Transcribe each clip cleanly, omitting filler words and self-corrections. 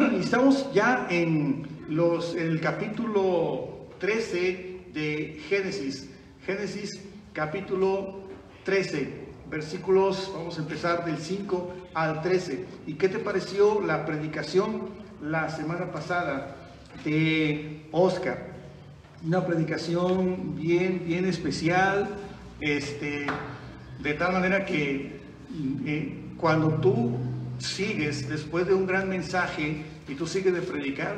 Estamos ya en el capítulo 13 de Génesis. Génesis capítulo 13, versículos, vamos a empezar del 5 al 13. ¿Y qué te pareció la predicación la semana pasada de Oscar? Una predicación bien especial, de tal manera que cuando tú sigues después de un gran mensaje y tú sigues de predicar,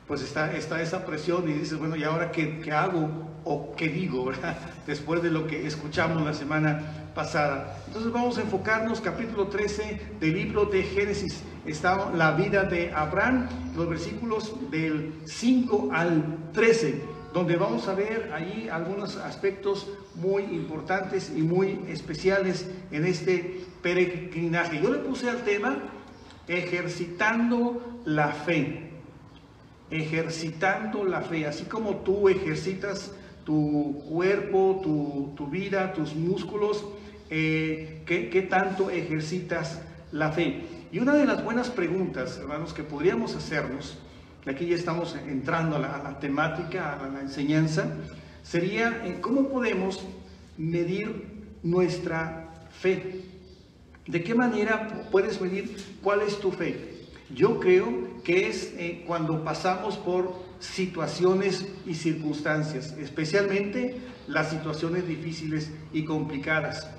pues está esa presión y dices, bueno, ¿y ahora qué hago o qué digo, verdad? Después de lo que escuchamos la semana pasada. Entonces vamos a enfocarnos, capítulo 13 del libro de Génesis. Está la vida de Abraham, los versículos del 5 al 13, donde vamos a ver ahí algunos aspectos muy importantes y muy especiales en este peregrinaje. Yo le puse al tema ejercitando la fe. Ejercitando la fe, así como tú ejercitas tu cuerpo, tu vida, tus músculos, ¿qué tanto ejercitas la fe? Y una de las buenas preguntas, hermanos, que podríamos hacernos, aquí ya estamos entrando a la temática, a la enseñanza, sería ¿cómo podemos medir nuestra fe? ¿De qué manera puedes medir cuál es tu fe? Yo creo que es cuando pasamos por situaciones y circunstancias, especialmente las situaciones difíciles y complicadas.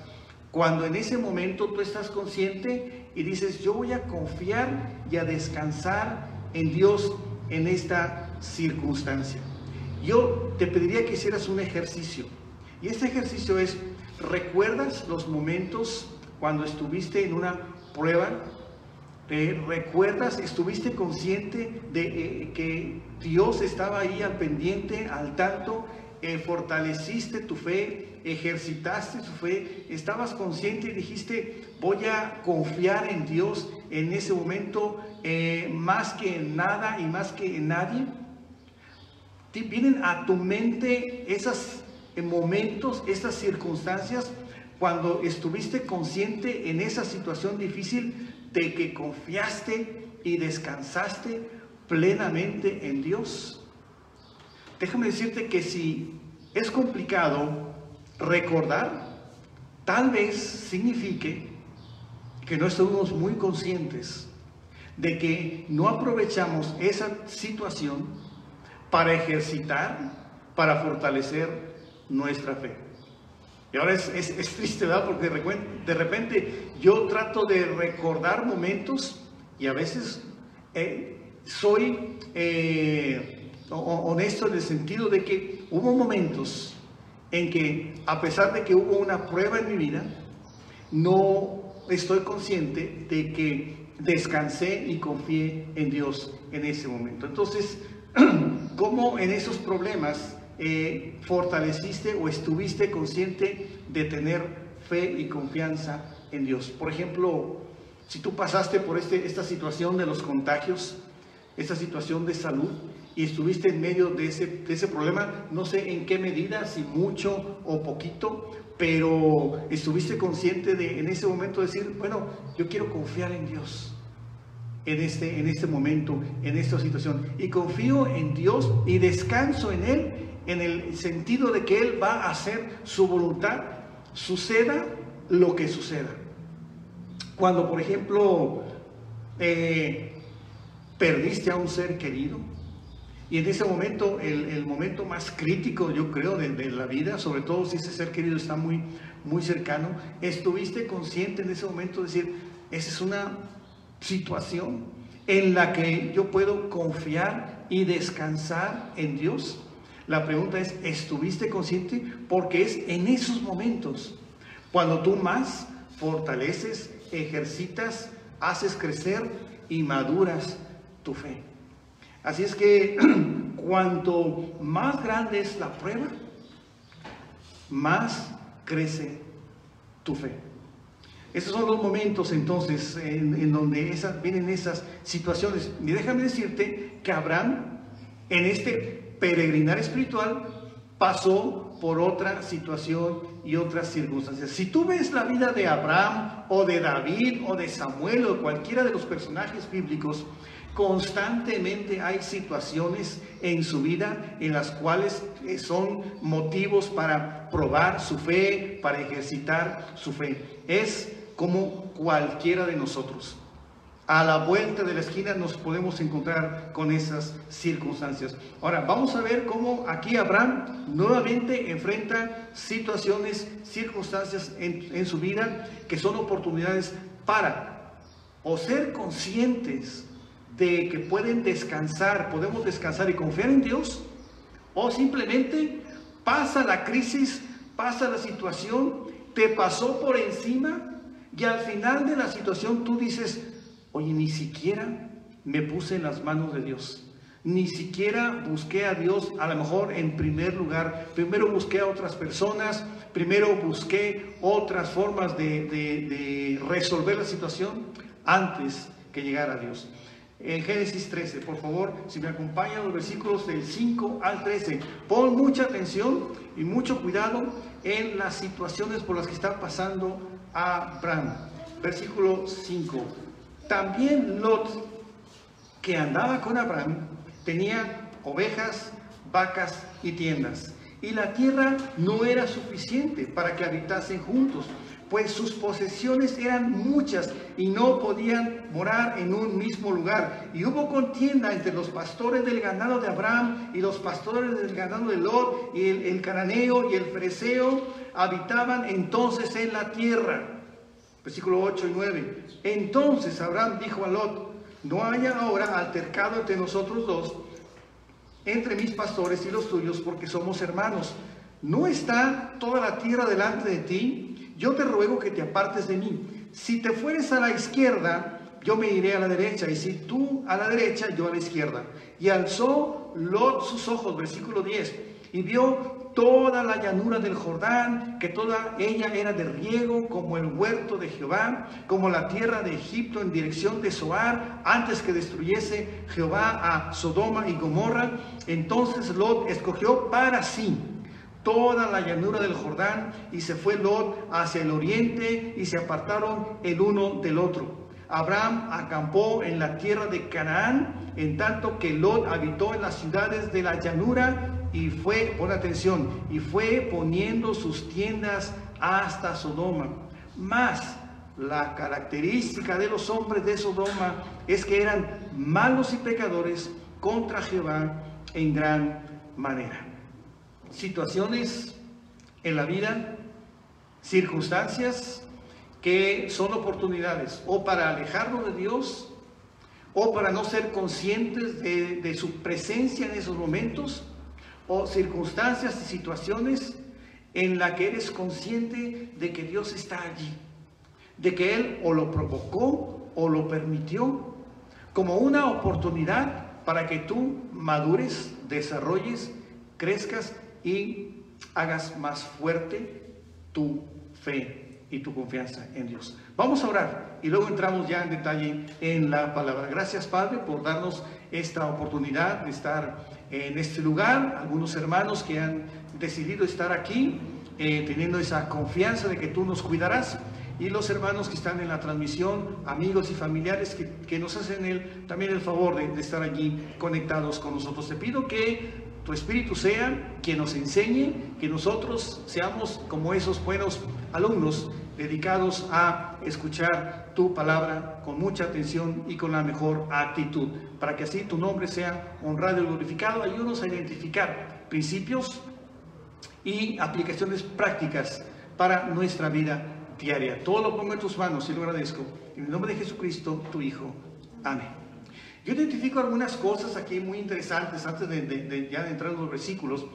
Cuando en ese momento tú estás consciente y dices, yo voy a confiar y a descansar en Dios en esta circunstancia. Yo te pediría que hicieras un ejercicio. Y este ejercicio es, ¿recuerdas los momentos cuando estuviste en una prueba? ¿Recuerdas, estuviste consciente de que Dios estaba ahí al pendiente, al tanto? Fortaleciste tu fe, ejercitaste tu fe, estabas consciente y dijiste, voy a confiar en Dios en ese momento más que en nada y más que en nadie. ¿Vienen a tu mente esos momentos, estas circunstancias, cuando estuviste consciente en esa situación difícil de que confiaste y descansaste plenamente en Dios? Déjame decirte que si es complicado recordar, tal vez signifique que no estamos muy conscientes de que no aprovechamos esa situación para ejercitar, para fortalecer nuestra fe. Y ahora es triste, ¿verdad? Porque de repente yo trato de recordar momentos y a veces soy honesto en el sentido de que hubo momentos en que, a pesar de que hubo una prueba en mi vida, no estoy consciente de que descansé y confié en Dios en ese momento. Entonces, ¿cómo en esos problemas fortaleciste o estuviste consciente de tener fe y confianza en Dios? Por ejemplo, si tú pasaste por esta situación de los contagios, esta situación de salud, y estuviste en medio de ese problema, no sé en qué medida, si mucho o poquito, pero estuviste consciente de en ese momento decir, bueno, yo quiero confiar en Dios en este momento, en esta situación, y confío en Dios y descanso en Él, en el sentido de que Él va a hacer su voluntad, suceda lo que suceda. Cuando, por ejemplo, perdiste a un ser querido, y en ese momento, el momento más crítico, yo creo, de la vida, sobre todo si ese ser querido está muy cercano, estuviste consciente en ese momento de decir, esa es una situación en la que yo puedo confiar y descansar en Dios. La pregunta es, ¿estuviste consciente? Porque es en esos momentos cuando tú más fortaleces, ejercitas, haces crecer y maduras tu fe. Así es que cuanto más grande es la prueba, más crece tu fe. Esos son los momentos entonces en donde vienen esas situaciones. Y déjame decirte que Abraham en este peregrinar espiritual pasó por otra situación y otras circunstancias. Si tú ves la vida de Abraham o de David o de Samuel o cualquiera de los personajes bíblicos, Constantemente hay situaciones en su vida en las cuales son motivos para probar su fe, para ejercitar su fe. Es como cualquiera de nosotros. A la vuelta de la esquina nos podemos encontrar con esas circunstancias. Ahora, vamos a ver cómo aquí Abraham nuevamente enfrenta situaciones, circunstancias en su vida que son oportunidades para o ser conscientes de que pueden descansar, podemos descansar y confiar en Dios, o simplemente pasa la crisis, pasa la situación, te pasó por encima y al final de la situación tú dices: oye, ni siquiera me puse en las manos de Dios, ni siquiera busqué a Dios, a lo mejor en primer lugar. Primero busqué a otras personas, primero busqué otras formas de resolver la situación antes que llegar a Dios. En Génesis 13, por favor, si me acompañan los versículos del 5 al 13, pon mucha atención y mucho cuidado en las situaciones por las que está pasando Abraham. Versículo 5. También Lot, que andaba con Abraham, tenía ovejas, vacas y tiendas, y la tierra no era suficiente para que habitasen juntos, pues sus posesiones eran muchas y no podían morar en un mismo lugar. Y hubo contienda entre los pastores del ganado de Abraham y los pastores del ganado de Lot, y el cananeo y el fereceo habitaban entonces en la tierra. Versículo 8 y 9. Entonces Abraham dijo a Lot: no haya ahora altercado entre nosotros dos, entre mis pastores y los tuyos, porque somos hermanos. ¿No está toda la tierra delante de ti? Yo te ruego que te apartes de mí. Si te fueres a la izquierda, yo me iré a la derecha, y si tú a la derecha, yo a la izquierda. Y alzó Lot sus ojos, versículo 10, y vio toda la llanura del Jordán, que toda ella era de riego, como el huerto de Jehová, como la tierra de Egipto en dirección de Zoar, antes que destruyese Jehová a Sodoma y Gomorra. Entonces Lot escogió para sí toda la llanura del Jordán, y se fue Lot hacia el oriente, y se apartaron el uno del otro. Abraham acampó en la tierra de Canaán, en tanto que Lot habitó en las ciudades de la llanura, y fue, pon atención, y fue poniendo sus tiendas hasta Sodoma. Mas la característica de los hombres de Sodoma es que eran malos y pecadores contra Jehová en gran manera. Situaciones en la vida, circunstancias que son oportunidades o para alejarnos de Dios, o para no ser conscientes de su presencia en esos momentos, o circunstancias y situaciones en las que eres consciente de que Dios está allí, de que Él o lo provocó o lo permitió como una oportunidad para que tú madures, desarrolles, crezcas y hagas más fuerte tu fe y tu confianza en Dios. Vamos a orar y luego entramos ya en detalle en la palabra. Gracias, Padre, por darnos esta oportunidad de estar en este lugar. Algunos hermanos que han decidido estar aquí, teniendo esa confianza de que tú nos cuidarás. Y los hermanos que están en la transmisión, amigos y familiares que nos hacen también el favor de estar allí conectados con nosotros. Te pido que tu Espíritu sea quien nos enseñe, que nosotros seamos como esos buenos alumnos dedicados a escuchar tu palabra con mucha atención y con la mejor actitud, para que así tu nombre sea honrado y glorificado. Ayúdanos a identificar principios y aplicaciones prácticas para nuestra vida diaria. Todo lo pongo en tus manos y lo agradezco. En el nombre de Jesucristo, tu Hijo. Amén. Yo identifico algunas cosas aquí muy interesantes antes ya de entrar en los versículos,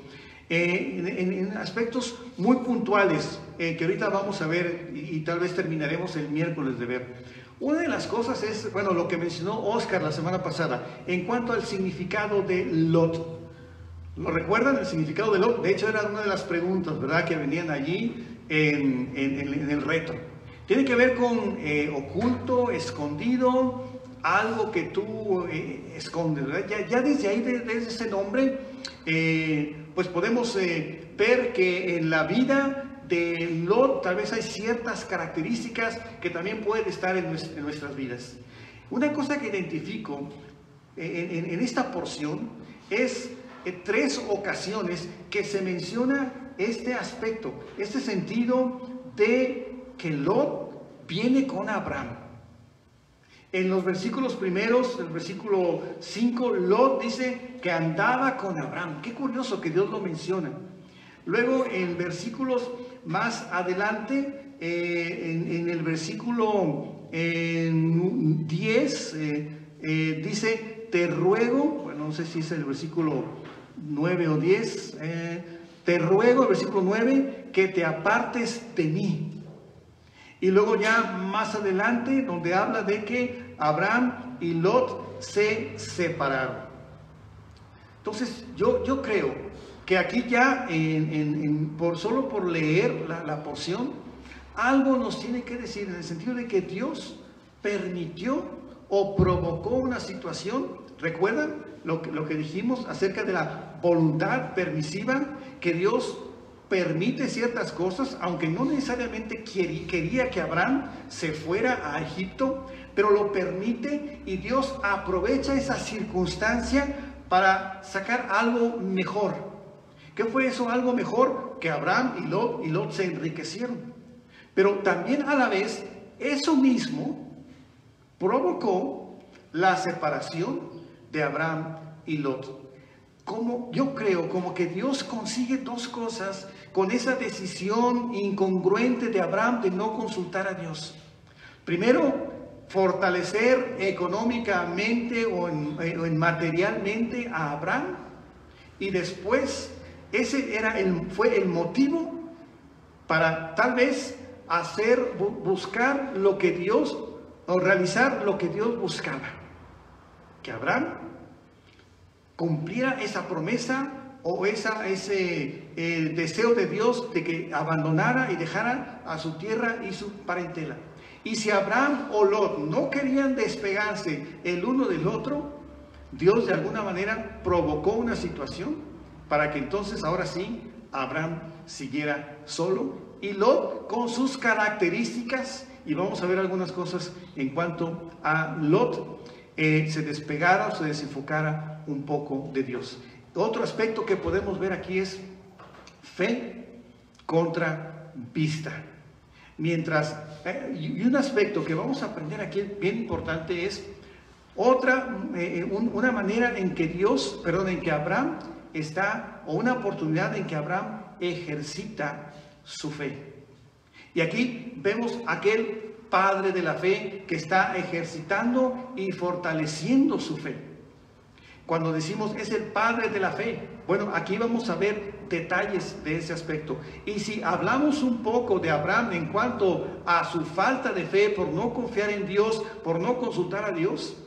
en aspectos muy puntuales que ahorita vamos a ver y tal vez terminaremos el miércoles de ver. Una de las cosas es, bueno, lo que mencionó Oscar la semana pasada en cuanto al significado de Lot. ¿Lo recuerdan? El significado de Lot. De hecho, era una de las preguntas, ¿verdad?, que venían allí en el reto. Tiene que ver con oculto, escondido, algo que tú escondes, ¿verdad? Ya desde ahí, desde ese nombre, pues podemos ver que en la vida de Lot tal vez hay ciertas características que también pueden estar en nuestras vidas. Una cosa que identifico en esta porción es 3 ocasiones que se menciona este aspecto, este sentido de que Lot viene con Abraham. En los versículos primeros, el versículo 5, Lot dice que andaba con Abraham. Qué curioso que Dios lo menciona. Luego en versículos más adelante, en el versículo 10, dice, te ruego, bueno, no sé si es el versículo 9 o 10, te ruego, el versículo 9, que te apartes de mí. Y luego ya más adelante, donde habla de que Abraham y Lot se separaron. Entonces, yo creo que aquí ya, solo por leer la porción, algo nos tiene que decir en el sentido de que Dios permitió o provocó una situación. ¿Recuerdan lo que dijimos acerca de la voluntad permisiva? Que Dios permite ciertas cosas, aunque no necesariamente quería que Abraham se fuera a Egipto, pero lo permite y Dios aprovecha esa circunstancia para sacar algo mejor. ¿Qué fue eso? Algo mejor, que Abraham y Lot se enriquecieron. Pero también a la vez, eso mismo provocó la separación de Abraham y Lot. Yo creo como que Dios consigue 2 cosas con esa decisión incongruente de Abraham de no consultar a Dios. Primero, fortalecer económicamente o materialmente a Abraham, y después ese fue el motivo para tal vez buscar lo que Dios, o realizar lo que Dios buscaba, que Abraham cumpliera esa promesa o ese deseo de Dios de que abandonara y dejara a su tierra y su parentela. Y si Abraham o Lot no querían despegarse el uno del otro, Dios de alguna manera provocó una situación para que entonces ahora sí Abraham siguiera solo y Lot con sus características, y vamos a ver algunas cosas en cuanto a Lot, se despegara o se desenfocara un poco de Dios. Otro aspecto que podemos ver aquí es fe contra vista. Y un aspecto que vamos a aprender aquí bien importante es una manera en que Abraham está, o una oportunidad en que Abraham ejercita su fe. Y aquí vemos aquel padre de la fe que está ejercitando y fortaleciendo su fe. Cuando decimos es el padre de la fe, bueno, aquí vamos a ver detalles de ese aspecto. Y si hablamos un poco de Abraham en cuanto a su falta de fe por no confiar en Dios, por no consultar a Dios,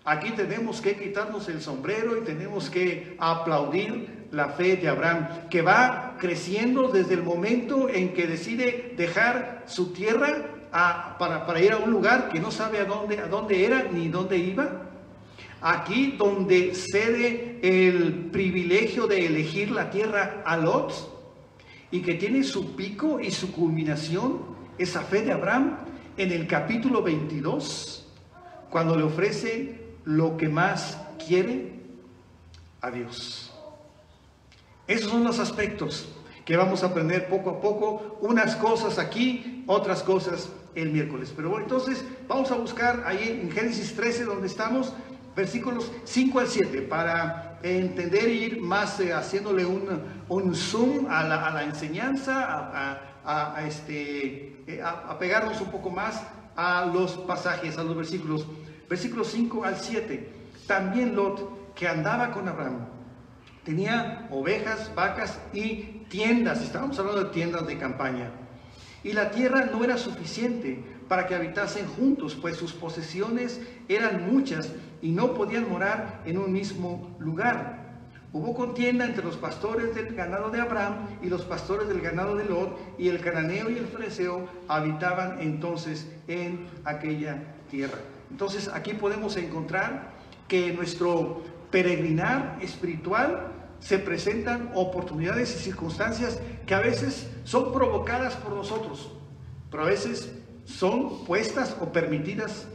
aquí tenemos que quitarnos el sombrero y tenemos que aplaudir la fe de Abraham, que va creciendo desde el momento en que decide dejar su tierra para ir a un lugar que no sabe a dónde era ni dónde iba. Aquí donde cede el privilegio de elegir la tierra a Lot, y que tiene su pico y su culminación, esa fe de Abraham, en el capítulo 22, cuando le ofrece lo que más quiere a Dios. Esos son los aspectos que vamos a aprender poco a poco, unas cosas aquí, otras cosas el miércoles. Pero bueno, entonces vamos a buscar ahí en Génesis 13, donde estamos, versículos 5 al 7, para entender e ir más haciéndole un zoom a la enseñanza, a pegarnos un poco más a los pasajes, a los versículos 5 al 7. También Lot, que andaba con Abraham, tenía ovejas, vacas y tiendas. Estábamos hablando de tiendas de campaña. Y la tierra no era suficiente para que habitasen juntos, pues sus posesiones eran muchas y no podían morar en un mismo lugar. Hubo contienda entre los pastores del ganado de Abraham y los pastores del ganado de Lot, y el cananeo y el fereceo habitaban entonces en aquella tierra. Entonces aquí podemos encontrar que en nuestro peregrinar espiritual se presentan oportunidades y circunstancias que a veces son provocadas por nosotros, pero a veces son puestas o permitidas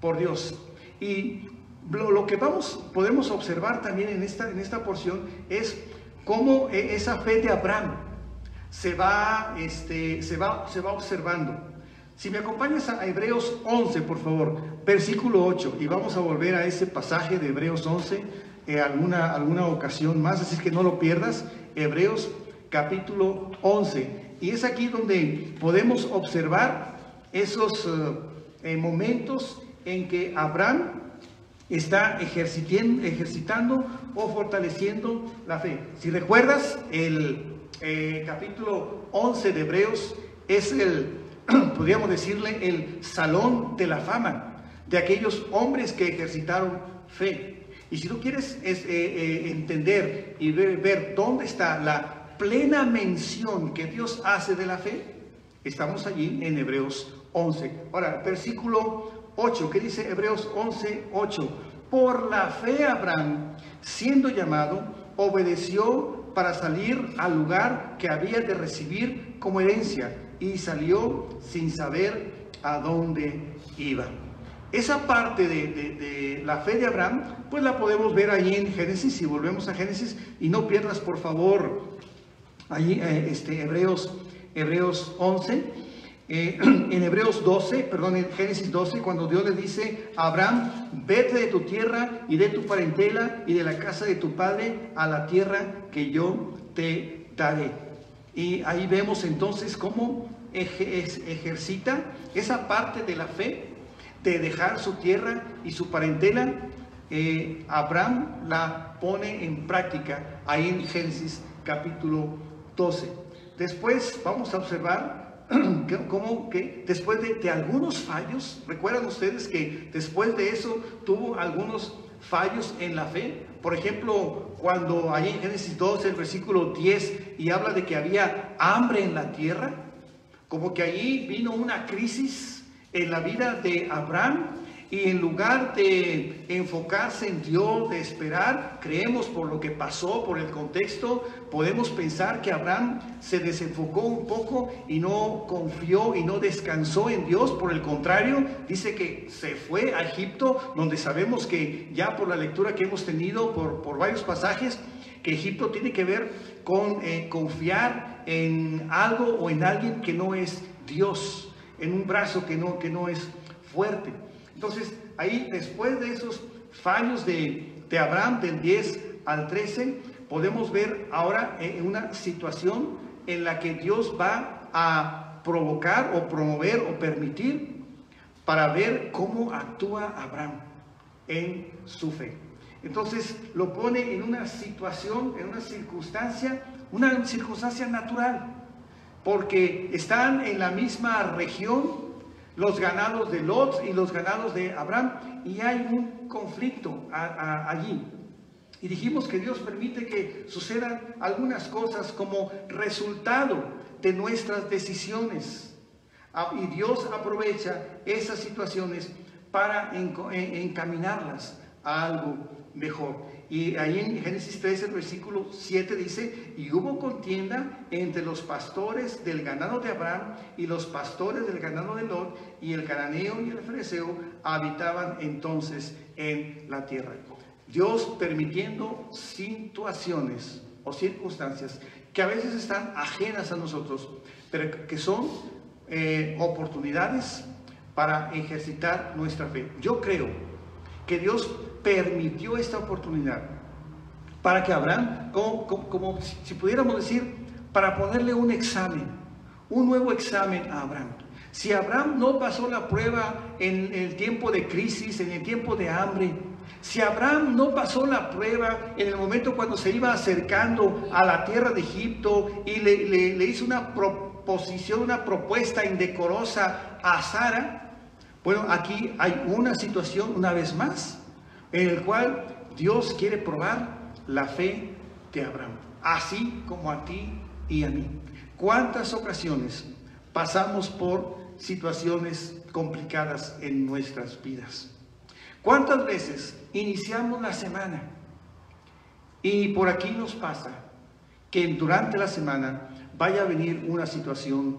por Dios. Y Lo que podemos observar también en esta porción es cómo esa fe de Abraham se va observando. Si me acompañas a Hebreos 11, por favor, versículo 8, y vamos a volver a ese pasaje de Hebreos 11 alguna ocasión más, así que no lo pierdas. Hebreos capítulo 11, y es aquí donde podemos observar esos momentos en que Abraham está ejercitando o fortaleciendo la fe. Si recuerdas, el capítulo 11 de Hebreos es podríamos decirle, el salón de la fama de aquellos hombres que ejercitaron fe. Y si tú quieres entender y ver dónde está la plena mención que Dios hace de la fe, estamos allí en Hebreos 11. Ahora, versículo 8, ¿qué dice Hebreos 11, 8? Por la fe Abraham, siendo llamado, obedeció para salir al lugar que había de recibir como herencia, y salió sin saber a dónde iba. Esa parte de la fe de Abraham, pues la podemos ver ahí en Génesis. Si volvemos a Génesis, y no pierdas por favor allí Hebreos 11, en Hebreos 12, perdón, en Génesis 12, cuando Dios le dice a Abraham: vete de tu tierra y de tu parentela y de la casa de tu padre a la tierra que yo te daré. Y ahí vemos entonces cómo ejercita esa parte de la fe de dejar su tierra y su parentela. Abraham la pone en práctica ahí en Génesis capítulo 12. Después vamos a observar cómo que después de algunos fallos, recuerdan ustedes que después de eso tuvo algunos fallos en la fe. Por ejemplo, cuando ahí en Génesis 12, el versículo 10, y habla de que había hambre en la tierra, como que allí vino una crisis en la vida de Abraham, y en lugar de enfocarse en Dios, de esperar, creemos por lo que pasó, por el contexto, podemos pensar que Abraham se desenfocó un poco y no confió y no descansó en Dios. Por el contrario, dice que se fue a Egipto, donde sabemos que ya por la lectura que hemos tenido por varios pasajes, que Egipto tiene que ver con confiar en algo o en alguien que no es Dios, en un brazo que no es fuerte. Entonces, ahí después de esos fallos de Abraham, del 10 al 13, podemos ver ahora una situación en la que Dios va a provocar o promover o permitir para ver cómo actúa Abraham en su fe. Entonces, lo pone en una situación, en una circunstancia natural, porque están en la misma región los ganados de Lot y los ganados de Abraham, y hay un conflicto allí. Y dijimos que Dios permite que sucedan algunas cosas como resultado de nuestras decisiones. Y Dios aprovecha esas situaciones para encaminarlas a algo mejor. Y ahí en Génesis 13, el versículo 7 dice: y hubo contienda entre los pastores del ganado de Abraham y los pastores del ganado de Lot, y el cananeo y el fereceo habitaban entonces en la tierra. Dios permitiendo situaciones o circunstancias que a veces están ajenas a nosotros, pero que son oportunidades para ejercitar nuestra fe. Yo creo que Dios permitió esta oportunidad para que Abraham, como si pudiéramos decir, para ponerle un examen, un nuevo examen a Abraham. Si Abraham no pasó la prueba en el tiempo de crisis, en el tiempo de hambre, si Abraham no pasó la prueba en el momento cuando se iba acercando a la tierra de Egipto y le hizo una proposición, una propuesta indecorosa a Sara, bueno, aquí hay una situación una vez más en el cual Dios quiere probar la fe de Abraham, así como a ti y a mí. ¿Cuántas ocasiones pasamos por situaciones complicadas en nuestras vidas? ¿Cuántas veces iniciamos la semana y por aquí nos pasa que durante la semana vaya a venir una situación,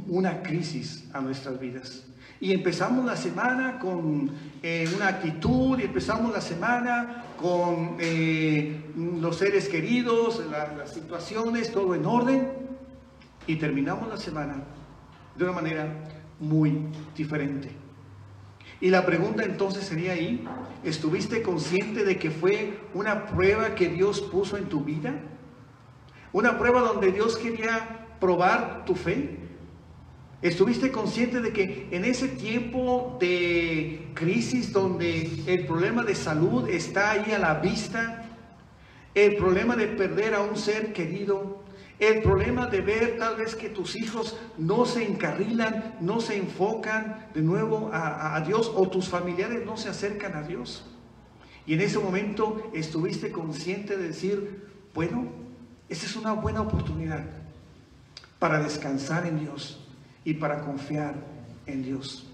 una crisis a nuestras vidas? Y empezamos la semana con una actitud, y empezamos la semana con los seres queridos, las situaciones, todo en orden, y terminamos la semana de una manera muy diferente. Y la pregunta entonces sería ahí, ¿estuviste consciente de que fue una prueba que Dios puso en tu vida? ¿Una prueba donde Dios quería probar tu fe? ¿Estuviste consciente de que en ese tiempo de crisis donde el problema de salud está ahí a la vista, el problema de perder a un ser querido, el problema de ver tal vez que tus hijos no se encarrilan, no se enfocan de nuevo a Dios, o tus familiares no se acercan a Dios? Y en ese momento estuviste consciente de decir, bueno, esa es una buena oportunidad para descansar en Dios y para confiar en Dios.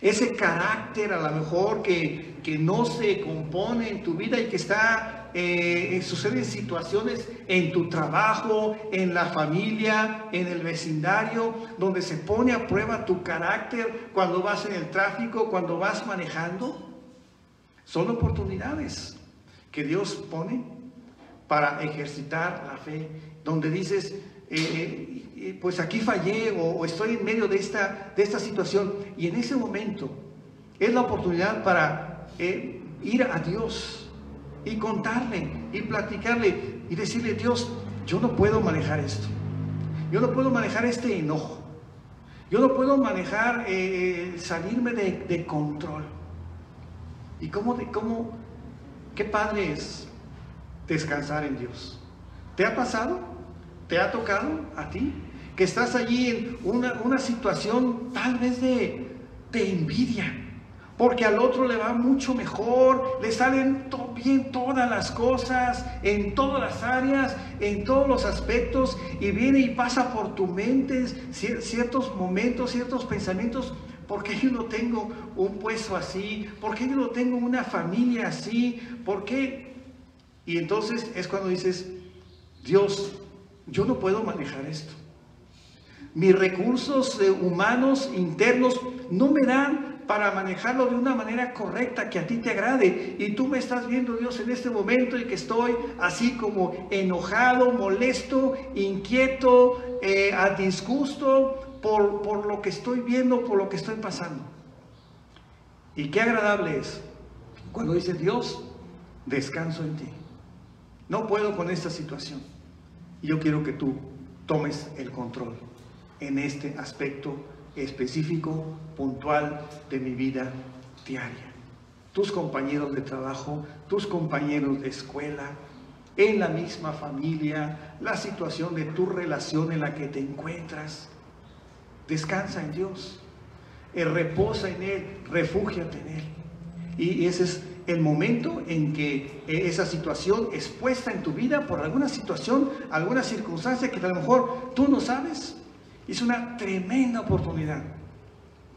Ese carácter a lo mejor que no se compone en tu vida y que está, suceden situaciones en tu trabajo, en la familia, en el vecindario, donde se pone a prueba tu carácter cuando vas en el tráfico, cuando vas manejando. Son oportunidades que Dios pone para ejercitar la fe, donde dices, pues aquí fallé o estoy en medio de esta situación, y en ese momento es la oportunidad para ir a Dios y contarle y platicarle y decirle, Dios, yo no puedo manejar esto, yo no puedo manejar este enojo, yo no puedo manejar salirme de control. Y qué padre es descansar en Dios. ¿Te ha pasado? ¿Te ha tocado a ti? Que estás allí en una situación tal vez de envidia, porque al otro le va mucho mejor, le salen bien todas las cosas, en todas las áreas, en todos los aspectos, y viene y pasa por tu mente ciertos momentos, ciertos pensamientos. ¿Por qué yo no tengo un puesto así? ¿Por qué yo no tengo una familia así? ¿Por qué? Y entonces es cuando dices, Dios, yo no puedo manejar esto. Mis recursos humanos internos no me dan para manejarlo de una manera correcta que a ti te agrade. Y tú me estás viendo, Dios, en este momento, y que estoy así como enojado, molesto, inquieto, a disgusto por lo que estoy viendo, por lo que estoy pasando. Y qué agradable es cuando dice, Dios, descanso en ti. No puedo con esta situación. Y yo quiero que tú tomes el control en este aspecto específico, puntual de mi vida diaria. Tus compañeros de trabajo, tus compañeros de escuela, en la misma familia, la situación de tu relación en la que te encuentras. Descansa en Dios, reposa en Él, refúgiate en Él. Y ese es el momento en que esa situación es puesta en tu vida por alguna situación, alguna circunstancia que a lo mejor tú no sabes. Es una tremenda oportunidad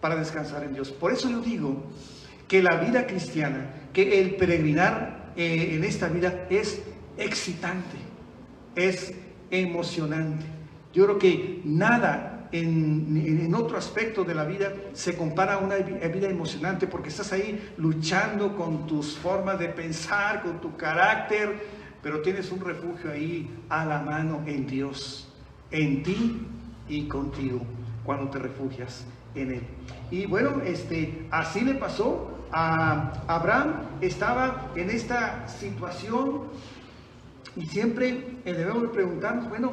para descansar en Dios. Por eso yo digo que la vida cristiana, que el peregrinar en esta vida es excitante, es emocionante. Yo creo que nada en otro aspecto de la vida se compara a una vida emocionante, porque estás ahí luchando con tus formas de pensar, con tu carácter, pero tienes un refugio ahí a la mano en Dios, en ti y contigo, cuando te refugias en Él. Y bueno, así le pasó a Abraham. Estaba en esta situación y siempre debemos preguntarnos, bueno,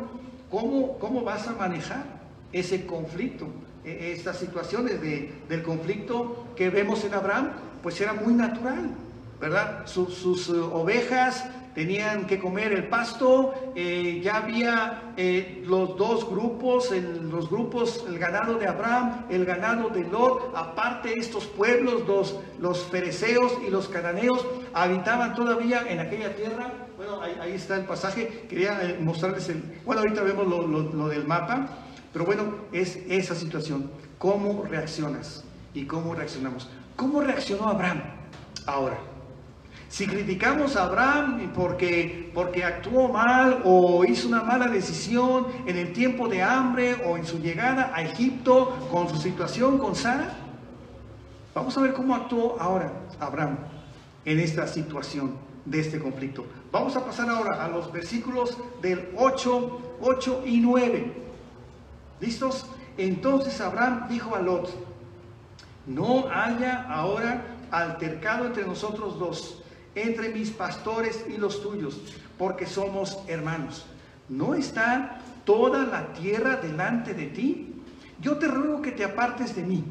¿cómo vas a manejar ese conflicto? Estas situaciones del conflicto que vemos en Abraham, pues era muy natural, ¿verdad? Sus ovejas tenían que comer el pasto, ya había los dos grupos, el ganado de Abraham, el ganado de Lot. Aparte, estos pueblos, los fereceos y los cananeos, habitaban todavía en aquella tierra. Bueno, ahí está el pasaje. Quería mostrarles bueno, ahorita vemos lo del mapa, pero bueno, es esa situación. ¿Cómo reaccionas? ¿Y cómo reaccionamos? ¿Cómo reaccionó Abraham ahora? Si criticamos a Abraham porque actuó mal o hizo una mala decisión en el tiempo de hambre o en su llegada a Egipto con su situación con Sara, Vamos a ver cómo actuó ahora Abraham en esta situación de este conflicto. Vamos a pasar ahora a los versículos del 8 y 9. ¿Listos? Entonces Abraham dijo a Lot: no haya ahora altercado entre nosotros dos, entre mis pastores y los tuyos, porque somos hermanos. ¿No está toda la tierra delante de ti? Yo te ruego que te apartes de mí.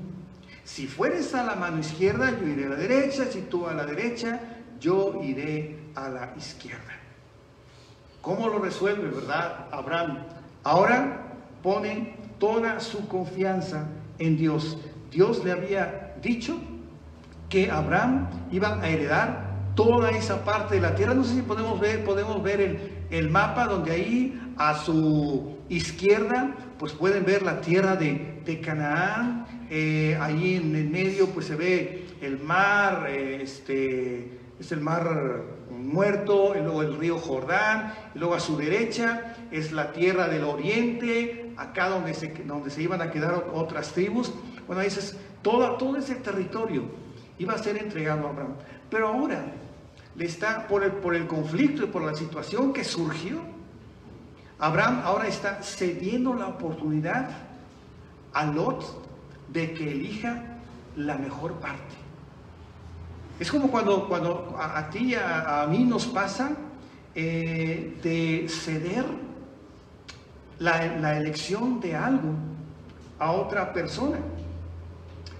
Si fueres a la mano izquierda, yo iré a la derecha. Si tú a la derecha, yo iré a la izquierda. ¿Cómo lo resuelve, verdad, Abraham? Ahora pone toda su confianza en Dios. Dios le había dicho que Abraham iba a heredar toda esa parte de la tierra. No sé si podemos ver el mapa, donde ahí a su izquierda pues pueden ver la tierra de Canaán. Ahí en el medio pues se ve el mar, es el mar Muerto, y luego el río Jordán, y luego a su derecha es la tierra del oriente, acá donde se iban a quedar otras tribus. Bueno, ese es todo ese territorio iba a ser entregado a Abraham. Pero ahora le está, por el conflicto y por la situación que surgió, Abraham ahora está cediendo la oportunidad a Lot de que elija la mejor parte. Es como cuando a ti y a mí nos pasa de ceder la elección de algo a otra persona.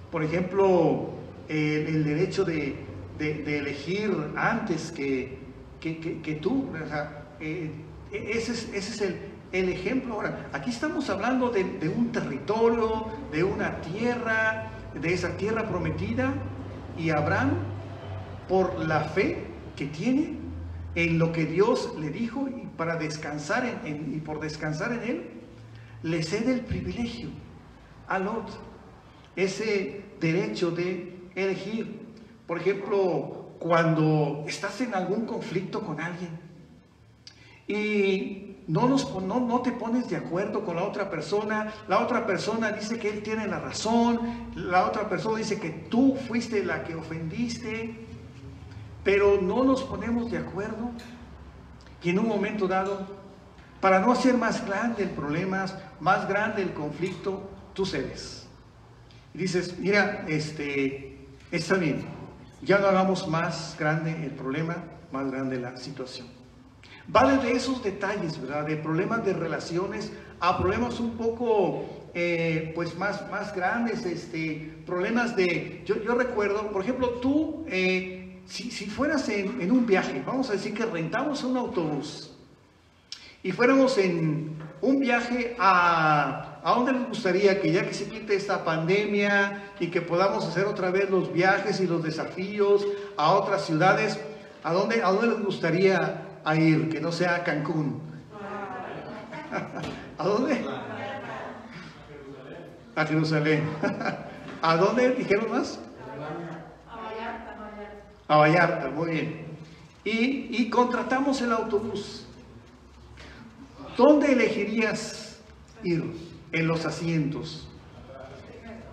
Por ejemplo, el derecho de elegir antes que tú. O sea, ese es el ejemplo. Ahora, aquí estamos hablando de un territorio, de una tierra, de esa tierra prometida, y Abraham, por la fe que tiene en lo que Dios le dijo, y para descansar y por descansar en él, le cede el privilegio a Lot, ese derecho de elegir. Por ejemplo, cuando estás en algún conflicto con alguien y no te pones de acuerdo con la otra persona dice que él tiene la razón, la otra persona dice que tú fuiste la que ofendiste, pero no nos ponemos de acuerdo, y en un momento dado, para no hacer más grande el problema, más grande el conflicto, tú cedes. Y dices: mira, está bien, ya no hagamos más grande el problema, más grande la situación. Vale de esos detalles, ¿verdad? De problemas de relaciones a problemas un poco pues más grandes, problemas de... Yo recuerdo, por ejemplo, tú, si fueras en un viaje, vamos a decir que rentamos un autobús y fuéramos en un viaje a dónde les gustaría, que ya que se quite esta pandemia y que podamos hacer otra vez los viajes y los desafíos a otras ciudades, ¿a dónde les gustaría ir, que no sea a Cancún? ¿A dónde? A Jerusalén. ¿A dónde dijeron más? A Vallarta, muy bien. Y contratamos el autobús. ¿Dónde elegirías ir en los asientos?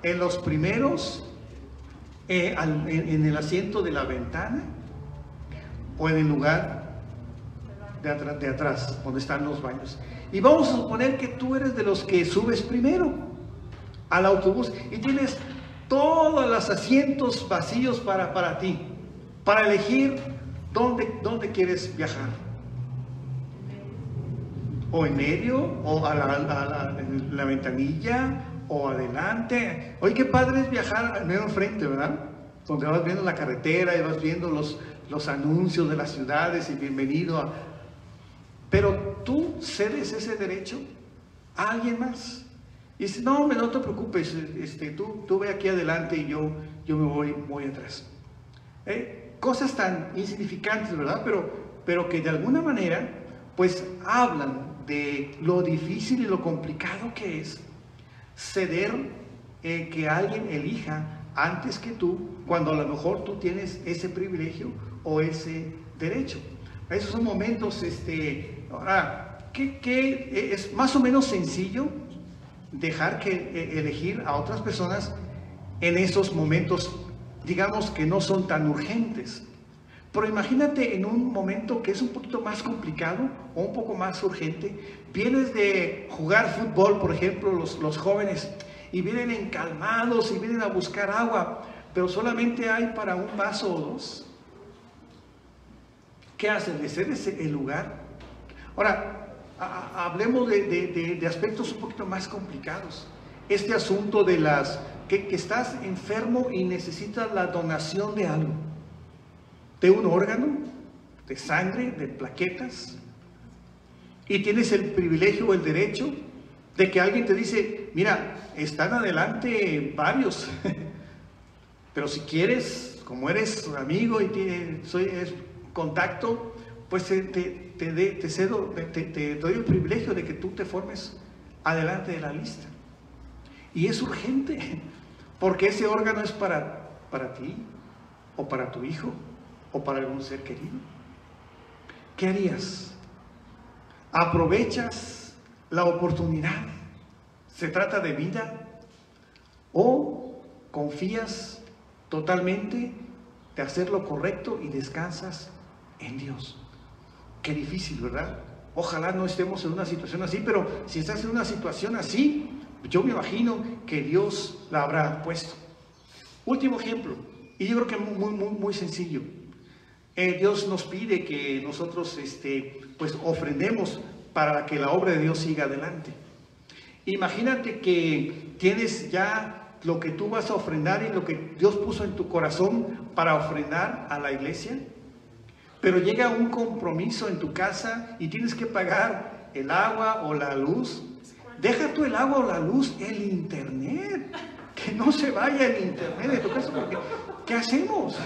¿En los primeros? ¿En el asiento de la ventana? ¿O en el lugar de atrás, donde están los baños? Y vamos a suponer que tú eres de los que subes primero al autobús y tienes todos los asientos vacíos para ti, para elegir dónde quieres viajar. O en medio, o a la ventanilla, o adelante. Oye, qué padre es viajar al medio enfrente, ¿verdad? Donde vas viendo la carretera y vas viendo los anuncios de las ciudades y bienvenido a... Pero tú cedes ese derecho a alguien más. Y dices: no, no te preocupes, tú ve aquí adelante y yo me voy atrás. Cosas tan insignificantes, ¿verdad? Pero que de alguna manera, pues hablan de lo difícil y lo complicado que es ceder, que alguien elija antes que tú, cuando a lo mejor tú tienes ese privilegio o ese derecho. Esos son momentos, ahora, que es más o menos sencillo dejar que elegir a otras personas en esos momentos digamos que no son tan urgentes. Pero imagínate en un momento que es un poquito más complicado o un poco más urgente. Vienes de jugar fútbol, por ejemplo, los jóvenes, y vienen encalmados y vienen a buscar agua, pero solamente hay para un vaso o dos. ¿Qué hacen? ¿Les cedes el lugar? Ahora, hablemos de aspectos un poquito más complicados. Este asunto de que estás enfermo y necesitas la donación de algo. De un órgano, de sangre, de plaquetas, y tienes el privilegio o el derecho de que alguien te dice, mira, están adelante varios, pero si quieres, como eres amigo y es contacto, pues te doy el privilegio de que tú te formes adelante de la lista. Y es urgente, porque ese órgano es para ti, o para tu hijo, o para algún ser querido. ¿Qué harías? ¿Aprovechas la oportunidad? ¿Se trata de vida? ¿O confías totalmente de hacer lo correcto y descansas en Dios? Qué difícil, ¿verdad? Ojalá no estemos en una situación así, pero si estás en una situación así, yo me imagino que Dios la habrá puesto. Último ejemplo, y yo creo que muy sencillo. Dios nos pide que nosotros pues ofrendemos para que la obra de Dios siga adelante. Imagínate que tienes ya lo que tú vas a ofrendar y lo que Dios puso en tu corazón para ofrendar a la iglesia, pero llega un compromiso en tu casa y tienes que pagar el agua o la luz. Deja tú el agua o la luz, el internet, que no se vaya el internet de tu casa, porque ¿qué hacemos?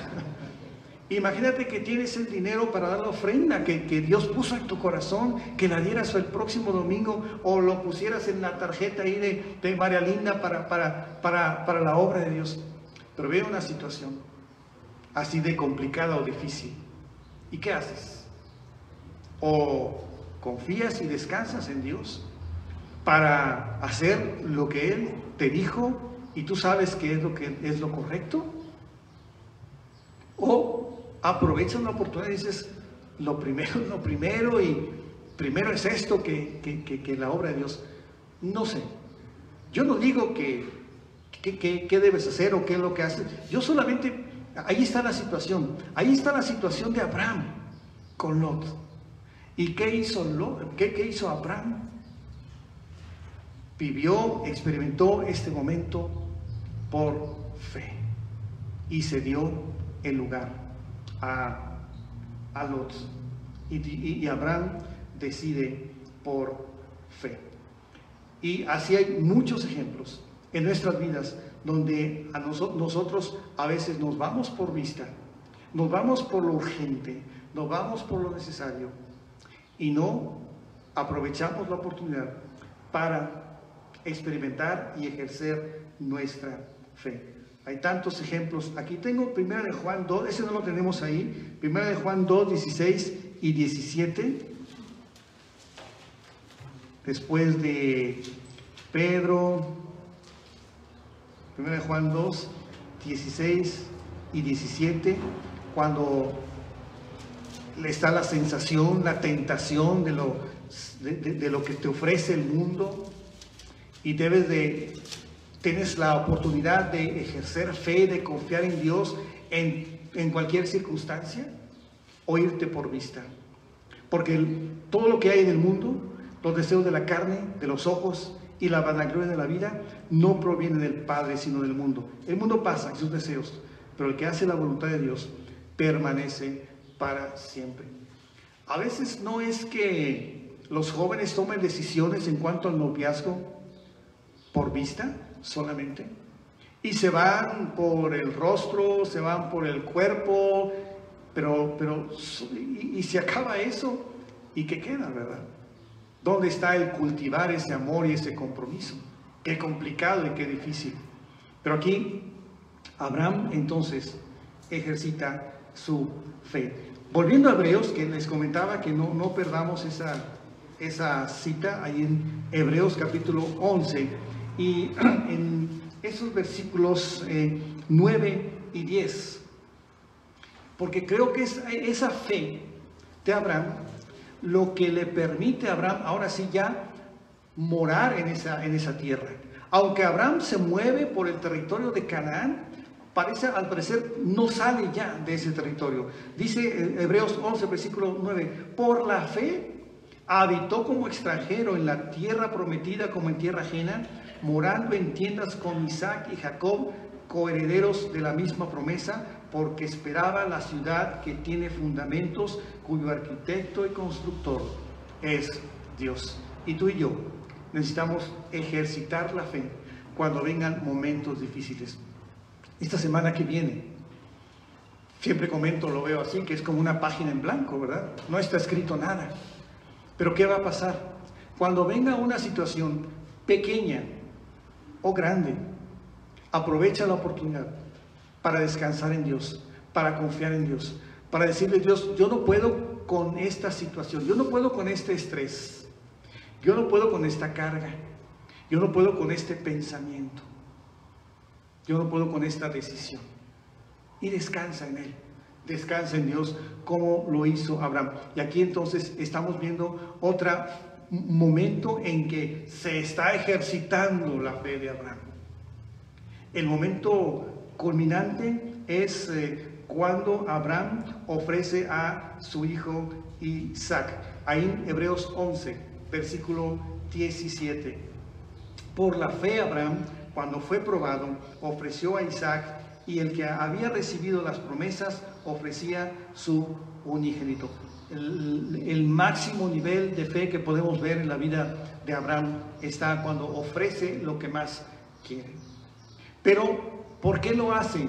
Imagínate que tienes el dinero para dar la ofrenda que Dios puso en tu corazón, que la dieras el próximo domingo o lo pusieras en la tarjeta ahí de María Linda para la obra de Dios. Pero veo una situación así de complicada o difícil. ¿Y qué haces? O confías y descansas en Dios para hacer lo que Él te dijo y tú sabes que es lo correcto, o aprovechas la oportunidad y dices, lo primero y primero es esto que la obra de Dios. No sé, yo no digo qué debes hacer o qué es lo que haces. Yo solamente, ahí está la situación de Abraham con Lot. ¿Y qué hizo Lot? ¿Qué hizo Abraham? Experimentó este momento por fe y se dio el lugar a Lot, y Abraham decide por fe. Y así hay muchos ejemplos en nuestras vidas donde nosotros a veces nos vamos por vista, nos vamos por lo urgente, nos vamos por lo necesario y no aprovechamos la oportunidad para experimentar y ejercer nuestra fe. Hay tantos ejemplos. Aquí tengo 1 de Juan 2, ese no lo tenemos ahí, 1 de Juan 2, 16 y 17. Después de Pedro, 1 de Juan 2, 16 y 17, cuando está la sensación, la tentación de lo que te ofrece el mundo, y tienes la oportunidad de ejercer fe, de confiar en Dios en cualquier circunstancia, o irte por vista. Porque todo lo que hay en el mundo, los deseos de la carne, de los ojos y la vanagloria de la vida, no provienen del Padre, sino del mundo. El mundo pasa y sus deseos, pero el que hace la voluntad de Dios permanece para siempre. A veces no es que los jóvenes tomen decisiones en cuanto al noviazgo por vista solamente, y se van por el rostro, se van por el cuerpo, y se acaba eso, y ¿qué queda, verdad? ¿Dónde está el cultivar ese amor y ese compromiso? Qué complicado y qué difícil. Pero aquí Abraham entonces ejercita su fe. Volviendo a Hebreos, que les comentaba que no perdamos esa cita ahí en Hebreos capítulo 11, y en esos versículos 9 y 10. Porque creo que es esa fe de Abraham lo que le permite a Abraham ahora sí ya morar en esa tierra. Aunque Abraham se mueve por el territorio de Canaán, al parecer no sale ya de ese territorio. Dice Hebreos 11, versículo 9, por la fe habitó como extranjero en la tierra prometida como en tierra ajena, morando en tiendas con Isaac y Jacob, coherederos de la misma promesa, porque esperaba la ciudad que tiene fundamentos, cuyo arquitecto y constructor es Dios. Y tú y yo necesitamos ejercitar la fe cuando vengan momentos difíciles. Esta semana que viene, siempre comento, lo veo así, que es como una página en blanco, ¿verdad? No está escrito nada. Pero ¿qué va a pasar? Cuando venga una situación pequeña o grande, aprovecha la oportunidad para descansar en Dios, para confiar en Dios, para decirle a Dios, yo no puedo con esta situación, yo no puedo con este estrés, yo no puedo con esta carga, yo no puedo con este pensamiento, yo no puedo con esta decisión. Y descansa en Él, descansa en Dios como lo hizo Abraham. Y aquí entonces estamos viendo otro momento en que se está ejercitando la fe de Abraham. El momento culminante es cuando Abraham ofrece a su hijo Isaac. Ahí en Hebreos 11, versículo 17. Por la fe Abraham, cuando fue probado, ofreció a Isaac, y el que había recibido las promesas ofrecía su unigénito. El máximo nivel de fe que podemos ver en la vida de Abraham está cuando ofrece lo que más quiere. Pero, ¿por qué lo hace?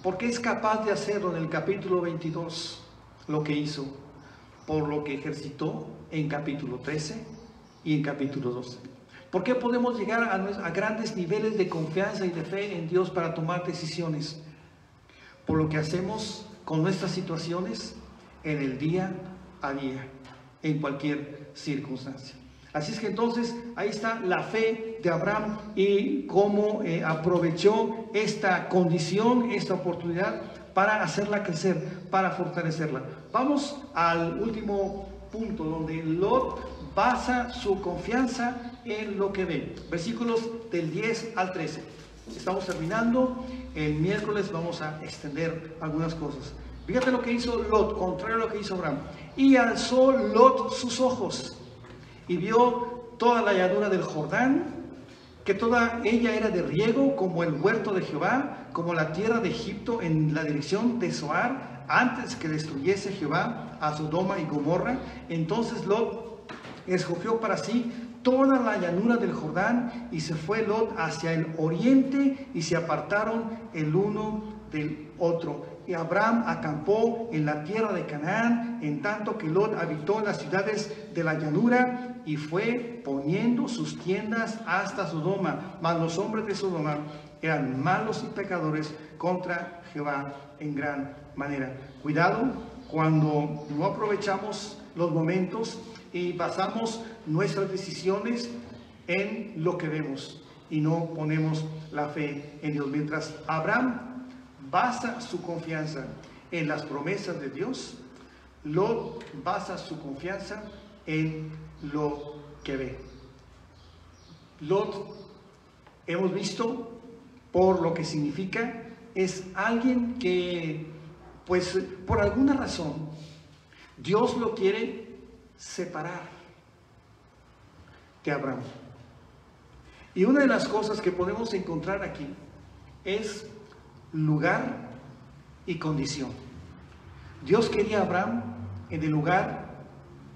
Porque es capaz de hacerlo en el capítulo 22, lo que hizo, por lo que ejercitó en capítulo 13 y en capítulo 12. ¿Por qué podemos llegar a grandes niveles de confianza y de fe en Dios para tomar decisiones? Por lo que hacemos con nuestras situaciones en el día a día, en cualquier circunstancia. Así es que entonces ahí está la fe de Abraham y cómo aprovechó esta condición, esta oportunidad para hacerla crecer, para fortalecerla. Vamos al último punto donde Lot basa su confianza en lo que ve. Versículos del 10 al 13. Estamos terminando. El miércoles vamos a extender algunas cosas. Fíjate lo que hizo Lot, contrario a lo que hizo Abraham. Y alzó Lot sus ojos y vio toda la llanura del Jordán, que toda ella era de riego, como el huerto de Jehová, como la tierra de Egipto en la dirección de Zoar, antes que destruyese Jehová a Sodoma y Gomorra. Entonces Lot escogió para sí toda la llanura del Jordán, y se fue Lot hacia el oriente, y se apartaron el uno del otro. Y Abraham acampó en la tierra de Canaán, en tanto que Lot habitó en las ciudades de la llanura, y fue poniendo sus tiendas hasta Sodoma. Mas los hombres de Sodoma eran malos y pecadores contra Jehová en gran manera. Cuidado cuando no aprovechamos los momentos y basamos nuestras decisiones en lo que vemos y no ponemos la fe en Dios. Mientras Abraham basa su confianza en las promesas de Dios, Lot basa su confianza en lo que ve. Lot, hemos visto por lo que significa, es alguien que, pues, por alguna razón, Dios lo quiere separar de Abraham. Y una de las cosas que podemos encontrar aquí es lugar y condición. Dios quería a Abraham en el lugar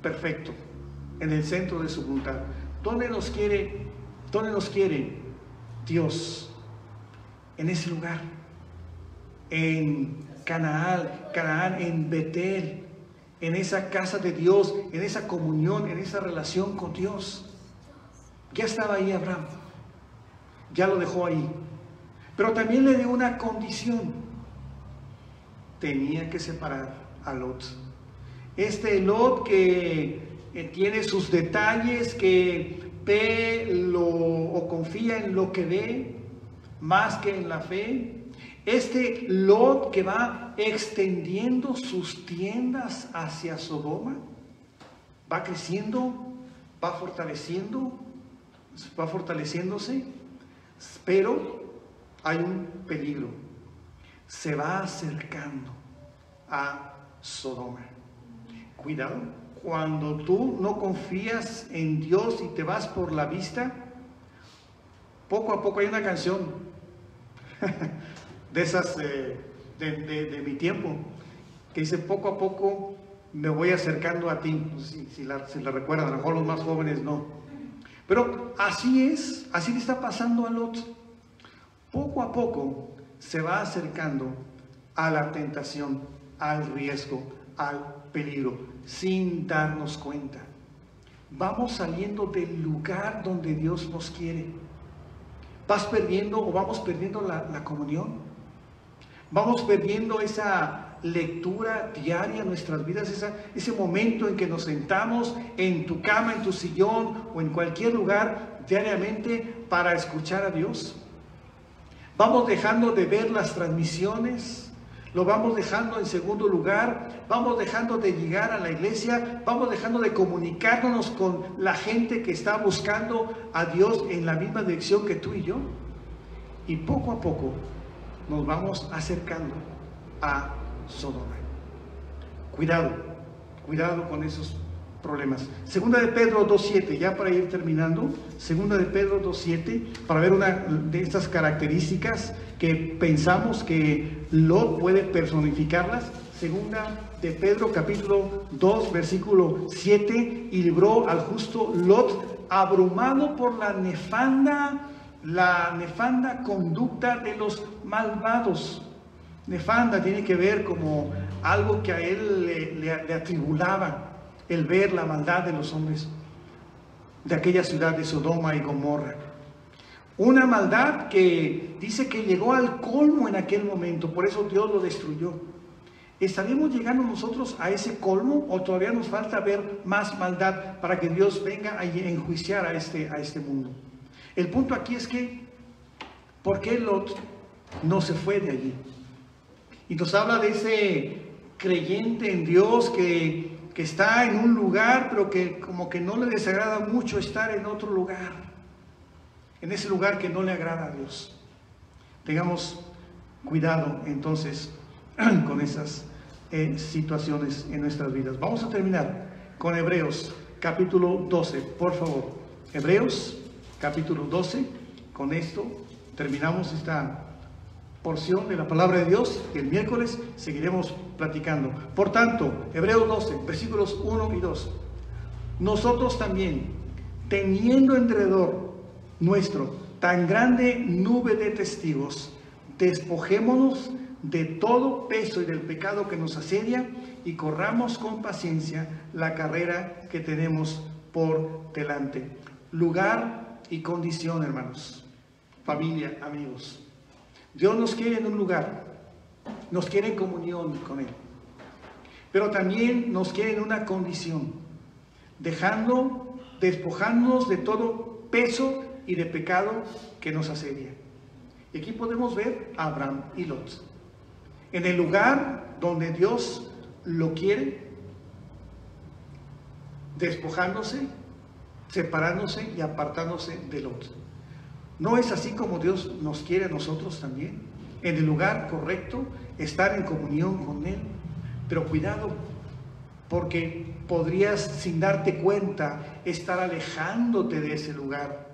perfecto, en el centro de su voluntad. ¿Dónde nos quiere Dios? En ese lugar, en Canaán, en Betel, en esa casa de Dios, en esa comunión, en esa relación con Dios. Ya estaba ahí Abraham, ya lo dejó ahí, pero también le dio una condición: tenía que separar a Lot. Este Lot que tiene sus detalles, que ve o confía en lo que ve más que en la fe, Este Lot que va extendiendo sus tiendas hacia Sodoma, va creciendo, va fortaleciéndose, pero hay un peligro. Se va acercando a Sodoma. Cuidado, cuando tú no confías en Dios y te vas por la vista, poco a poco hay una canción de esas de mi tiempo, que dice: poco a poco me voy acercando a ti. No sé si la recuerdan, a lo mejor los más jóvenes no. Pero así es, así le está pasando a Lot. Poco a poco se va acercando a la tentación, al riesgo, al peligro, sin darnos cuenta. Vamos saliendo del lugar donde Dios nos quiere. Vamos perdiendo la comunión. Vamos perdiendo esa lectura diaria en nuestras vidas, ese momento en que nos sentamos en tu cama, en tu sillón o en cualquier lugar diariamente para escuchar a Dios. Vamos dejando de ver las transmisiones, lo vamos dejando en segundo lugar, vamos dejando de llegar a la iglesia, vamos dejando de comunicarnos con la gente que está buscando a Dios en la misma dirección que tú y yo. Y poco a poco nos vamos acercando a Sodoma. Cuidado con esos problemas. Segunda de Pedro 2:7, ya para ir terminando. Segunda de Pedro 2:7, para ver una de estas características que pensamos que Lot puede personificarlas. Segunda de Pedro capítulo 2 versículo 7: y libró al justo Lot, abrumado por la nefanda conducta de los malvados. Nefanda tiene que ver como algo que a él le atribulaba, el ver la maldad de los hombres de aquella ciudad de Sodoma y Gomorra. Una maldad que dice que llegó al colmo en aquel momento, por eso Dios lo destruyó. ¿Estaremos llegando nosotros a ese colmo o todavía nos falta ver más maldad para que Dios venga a enjuiciar a este mundo? El punto aquí es que, ¿por qué Lot no se fue de allí? Y nos habla de ese creyente en Dios que está en un lugar, pero que como que no le desagrada mucho estar en otro lugar, en ese lugar que no le agrada a Dios. Tengamos cuidado entonces con esas situaciones en nuestras vidas. Vamos a terminar con Hebreos capítulo 12, por favor. Hebreos capítulo 12, con esto terminamos esta porción de la palabra de Dios, que el miércoles seguiremos platicando. Por tanto, Hebreos 12, versículos 1 y 2. Nosotros también, teniendo en derredor nuestro tan grande nube de testigos, despojémonos de todo peso y del pecado que nos asedia y corramos con paciencia la carrera que tenemos por delante. Lugar y condición, hermanos, familia, amigos. Dios nos quiere en un lugar, nos quiere en comunión con Él, pero también nos quiere en una condición, despojándonos de todo peso y de pecado que nos asedia. Y aquí podemos ver a Abraham y Lot, en el lugar donde Dios lo quiere, despojándose, separándose y apartándose de Lot. ¿No es así como Dios nos quiere a nosotros también? En el lugar correcto, estar en comunión con Él. Pero cuidado, porque podrías, sin darte cuenta, estar alejándote de ese lugar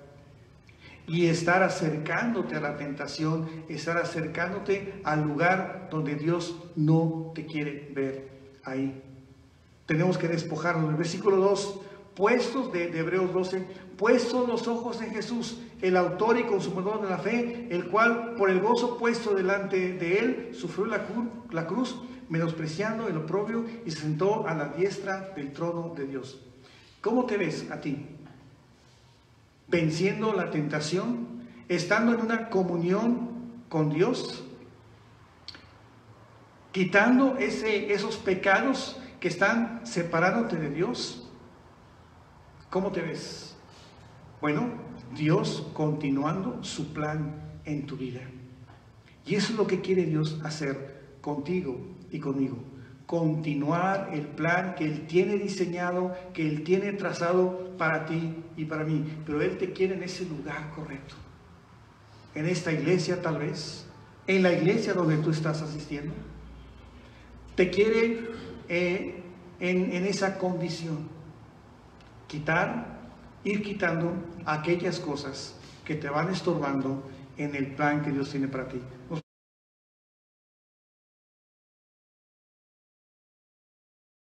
y estar acercándote a la tentación, estar acercándote al lugar donde Dios no te quiere ver ahí. Tenemos que despojarnos. El versículo 2, puestos de Hebreos 12, puestos los ojos en Jesús, el autor y consumador de la fe, el cual por el gozo puesto delante de él sufrió la cruz, menospreciando el oprobio, y se sentó a la diestra del trono de Dios. ¿Cómo te ves a ti? ¿Venciendo la tentación? ¿Estando en una comunión con Dios? ¿Quitando esos pecados que están separándote de Dios? ¿Cómo te ves? Bueno, Dios continuando su plan en tu vida. Y eso es lo que quiere Dios hacer contigo y conmigo. Continuar el plan que Él tiene diseñado, que Él tiene trazado para ti y para mí. Pero Él te quiere en ese lugar correcto. En esta iglesia tal vez. En la iglesia donde tú estás asistiendo. Te quiere en esa condición. Ir quitando aquellas cosas que te van estorbando en el plan que Dios tiene para ti.